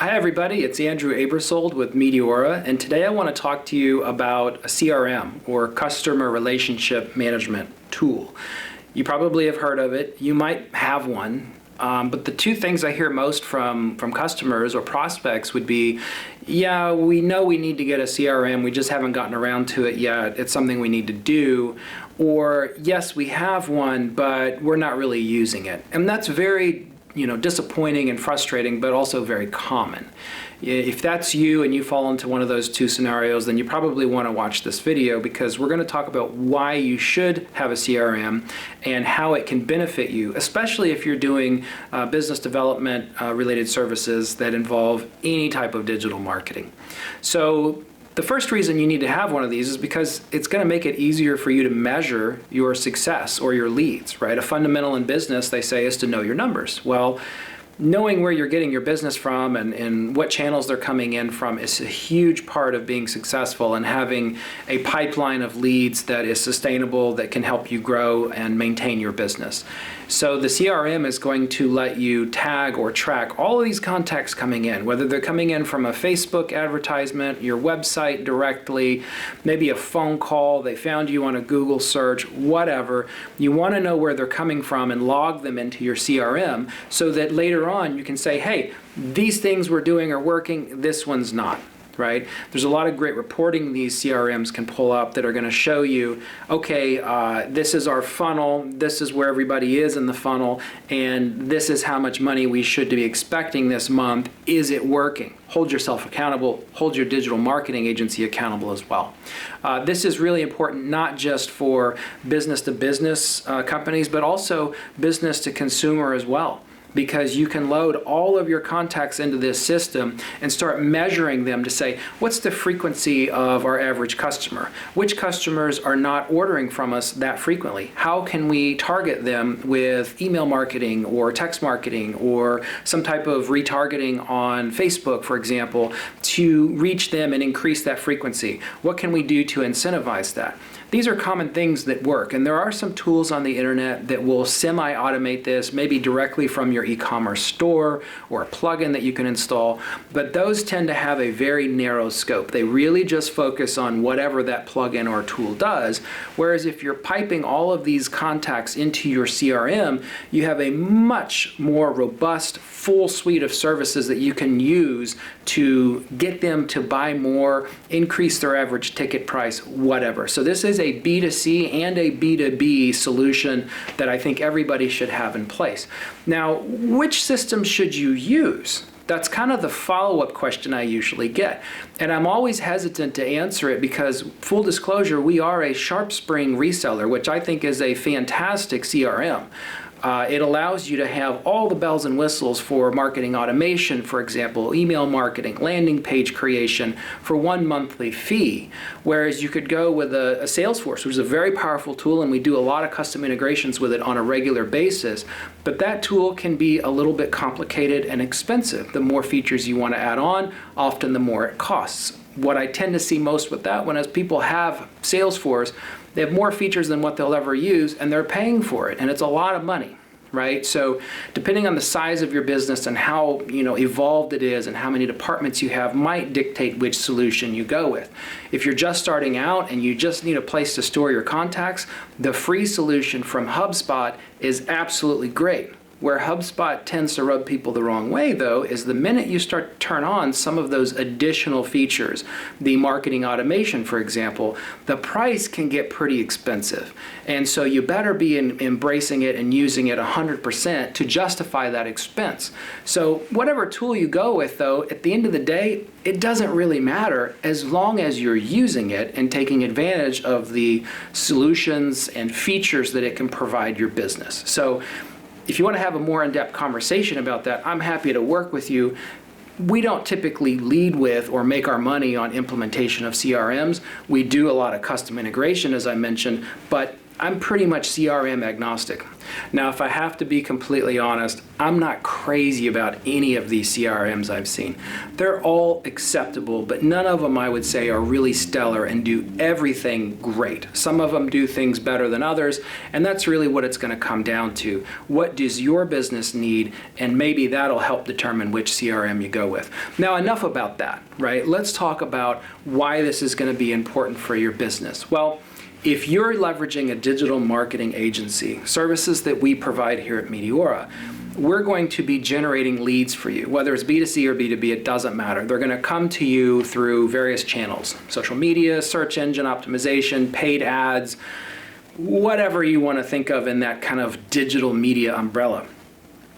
Hi everybody, it's Andrew Abersold with Meteora, and today I want to talk to you about a CRM, or Customer Relationship Management Tool. You probably have heard of it, you might have one, but the two things I hear most from customers or prospects would be, yeah, we know we need to get a CRM, we just haven't gotten around to it yet, it's something we need to do, or yes, we have one, but we're not really using it. And that's very disappointing and frustrating, but also very common. If that's you and you fall into one of those two scenarios, then you probably want to watch this video, because we're going to talk about why you should have a CRM and how it can benefit you, especially if you're doing business development related services that involve any type of digital marketing. So the first reason you need to have one of these is because it's going to make it easier for you to measure your success or your leads, right? A fundamental in business, they say, is to know your numbers. Well, knowing where you're getting your business from and what channels they're coming in from is a huge part of being successful and having a pipeline of leads that is sustainable, that can help you grow and maintain your business. So the CRM is going to let you tag or track all of these contacts coming in, whether they're coming in from a Facebook advertisement, your website directly, maybe a phone call, they found you on a Google search, whatever. You want to know where they're coming from and log them into your CRM so that later on you can say, hey, these things we're doing are working, this one's not. Right? There's a lot of great reporting these CRMs can pull up that are going to show you, okay, this is our funnel, this is where everybody is in the funnel, and this is how much money we should be expecting this month. Is it working? Hold yourself accountable, hold your digital marketing agency accountable as well. This is really important not just for business-to-business companies, but also business-to-consumer as well, because you can load all of your contacts into this system and start measuring them to say, what's the frequency of our average customer? Which customers are not ordering from us that frequently? How can we target them with email marketing or text marketing or some type of retargeting on Facebook, for example, to reach them and increase that frequency? What can we do to incentivize that? These are common things that work, and there are some tools on the internet that will semi-automate this, maybe directly from your e-commerce store or a plugin that you can install, but those tend to have a very narrow scope. They really just focus on whatever that plugin or tool does, whereas if you're piping all of these contacts into your CRM, you have a much more robust, full suite of services that you can use to get them to buy more, increase their average ticket price, whatever. So this is a B2C and a B2B solution that I think everybody should have in place. Now, which system should you use? That's kind of the follow-up question I usually get. And I'm always hesitant to answer it because, full disclosure, we are a SharpSpring reseller, which I think is a fantastic CRM. It allows you to have all the bells and whistles for marketing automation, for example, email marketing, landing page creation for one monthly fee, whereas you could go with a Salesforce, which is a very powerful tool, and we do a lot of custom integrations with it on a regular basis, but that tool can be a little bit complicated and expensive. The more features you want to add on, often the more it costs. What I tend to see most with that one is people have Salesforce, they have more features than what they'll ever use, and they're paying for it, and it's a lot of money, right? So depending on the size of your business and how evolved it is and how many departments you have might dictate which solution you go with. If you're just starting out and you just need a place to store your contacts, the free solution from HubSpot is absolutely great. Where HubSpot tends to rub people the wrong way, though, is the minute you start to turn on some of those additional features, the marketing automation, for example, the price can get pretty expensive. And so you better be embracing it and using it 100% to justify that expense. So whatever tool you go with, though, at the end of the day, it doesn't really matter as long as you're using it and taking advantage of the solutions and features that it can provide your business. So if you want to have a more in-depth conversation about that, I'm happy to work with you. We don't typically lead with or make our money on implementation of CRMs. We do a lot of custom integration, as I mentioned, but I'm pretty much CRM agnostic. Now, if I have to be completely honest, I'm not crazy about any of these CRMs I've seen. They're all acceptable, but none of them I would say are really stellar and do everything great. Some of them do things better than others, and that's really what it's going to come down to. What does your business need? And maybe that'll help determine which CRM you go with. Now, enough about that, right? Let's talk about why this is going to be important for your business. Well, if you're leveraging a digital marketing agency, services that we provide here at Meteora, we're going to be generating leads for you. Whether it's B2C or B2B, it doesn't matter. They're going to come to you through various channels: social media, search engine optimization, paid ads, whatever you want to think of in that kind of digital media umbrella.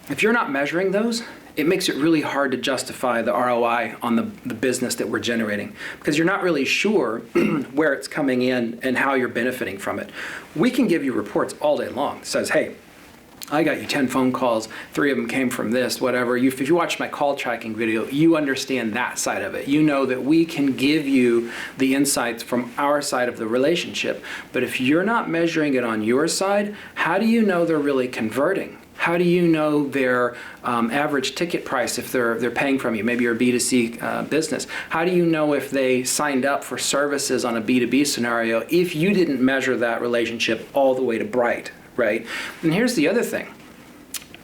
If you're not measuring those, it makes it really hard to justify the ROI on the business that we're generating, because you're not really sure where it's coming in and how you're benefiting from it. We can give you reports all day long. It says, hey, I got you 10 phone calls, 3 of them came from this, whatever. If you watch my call tracking video, you understand that side of it. You know that we can give you the insights from our side of the relationship. But if you're not measuring it on your side, how do you know they're really converting? How do you know their average ticket price if they're paying from you? Maybe you're a B2C business. How do you know if they signed up for services on a B2B scenario if you didn't measure that relationship all the way to bright, right? And here's the other thing.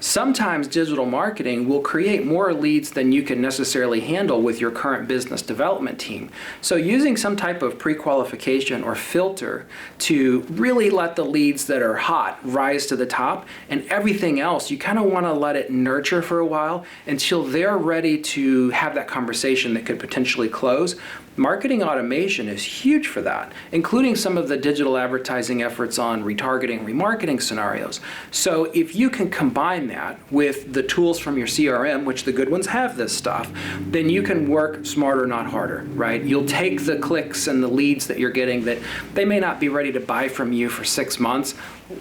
Sometimes digital marketing will create more leads than you can necessarily handle with your current business development team. So using some type of pre-qualification or filter to really let the leads that are hot rise to the top, and everything else, you kind of want to let it nurture for a while until they're ready to have that conversation that could potentially close. Marketing automation is huge for that, including some of the digital advertising efforts on retargeting, remarketing scenarios. So if you can combine that with the tools from your CRM, which the good ones have this stuff, then you can work smarter, not harder, right? You'll take the clicks and the leads that you're getting that they may not be ready to buy from you for 6 months.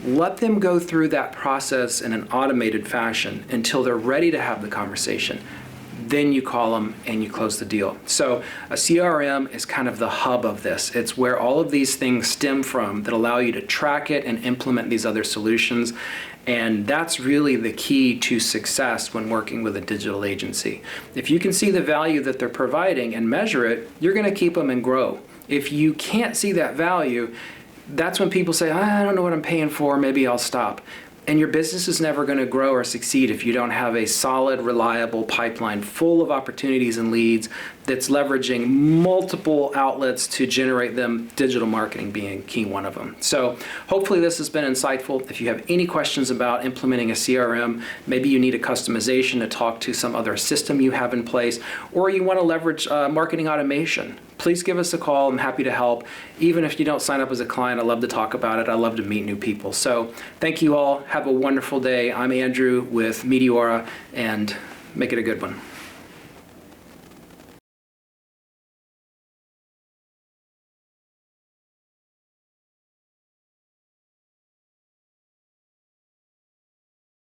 Let them go through that process in an automated fashion until they're ready to have the conversation. Then you call them and you close the deal. So a CRM is kind of the hub of this. It's where all of these things stem from that allow you to track it and implement these other solutions. And that's really the key to success when working with a digital agency. If you can see the value that they're providing and measure it, you're going to keep them and grow. If you can't see that value, that's when people say, I don't know what I'm paying for, maybe I'll stop. And your business is never going to grow or succeed if you don't have a solid, reliable pipeline full of opportunities and leads that's leveraging multiple outlets to generate them, digital marketing being key one of them. So hopefully this has been insightful. If you have any questions about implementing a CRM, maybe you need a customization to talk to some other system you have in place, or you want to leverage marketing automation, please give us a call. I'm happy to help. Even if you don't sign up as a client, I love to talk about it. I love to meet new people. So thank you all. Have a wonderful day. I'm Andrew with Meteora, and make it a good one.